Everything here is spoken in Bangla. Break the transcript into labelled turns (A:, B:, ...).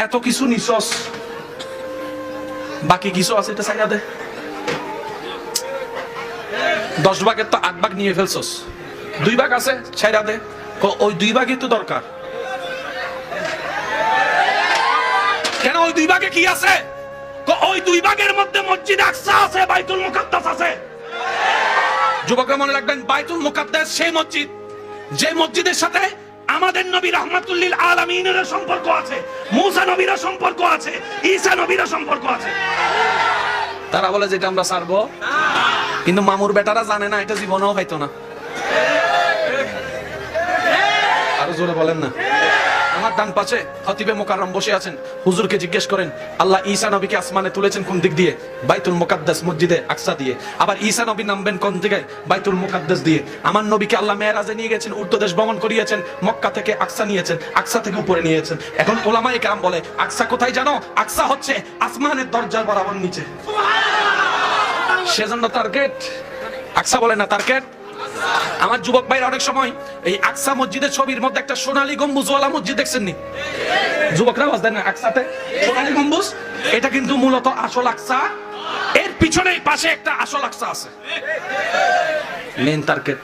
A: এত কিছু নিছস, বাকি কিছু আছে এটা ছাইড়া দে। 10 ভাগের তো 8 ভাগ নিয়ে ফেলছস, 2 ভাগ আছে ছাইড়া দে। ওই 2 ভাগই তো দরকার। কেন ওই 2 ভাগে কি আছে? ওই 2 ভাগের মধ্যে মসজিদ আকসা আছে, বাইতুল মুকাদ্দাস আছে। যুবকরা মনে রাখবেন, বাইতুল মুকাদ্দাস সেই মসজিদ যে মসজিদের সাথে আমাদের নবী রাহমাতুল লিল আলামিনের সম্পর্ক আছে, মুসা নবীর সম্পর্ক আছে, ঈসা নবীর সম্পর্ক আছে। তারা বলে যেটা আমরা ছাড়বো, কিন্তু মামুর বেটারা জানে না, এটা জীবনেও হয়তো না। আরো জোরে বলেন না। আমার ডান পাশে খতিবে মুকাররম বসে আছেন, হুজুরকে জিজ্ঞেস করেন আল্লাহ ঈসা নবীকে আসমানে তুলেছেন কোন দিক দিয়ে? বাইতুল মুকাদ্দাস মসজিদে আকসা দিয়ে। আবার ঈসা নবী নামবেন কোন দিকে? বাইতুল মুকাদ্দাস দিয়ে। আমার নবীকে আল্লাহ মেরাজে নিয়ে গেছেন, উর্দুদেশ ভ্রমণ করিয়েছেন, মক্কা থেকে আকসা নিয়েছেন, আকসা থেকে উপরে নিয়েছেন। এখন উলামায়ে কেরাম বলে আকসা কোথায় জানো? আকসা হচ্ছে আসমানের দরজার বরাবর নিচে। সেজন্য টার্গেট আকসা বলে না, টার্গেট। আমার যুবক ভাইরা অনেক সময় এই আকসা মসজিদের ছবির মধ্যে একটা সোনালী গম্বুজওয়ালা মসজিদ দেখছেন নি? যুবকরা বাস দেন না, আকসাতে সোনালী গম্বুজ, এটা কিন্তু মূলত আসল আকসা। এর পিছনে পাশে একটা আসল আকসা আছে। Main target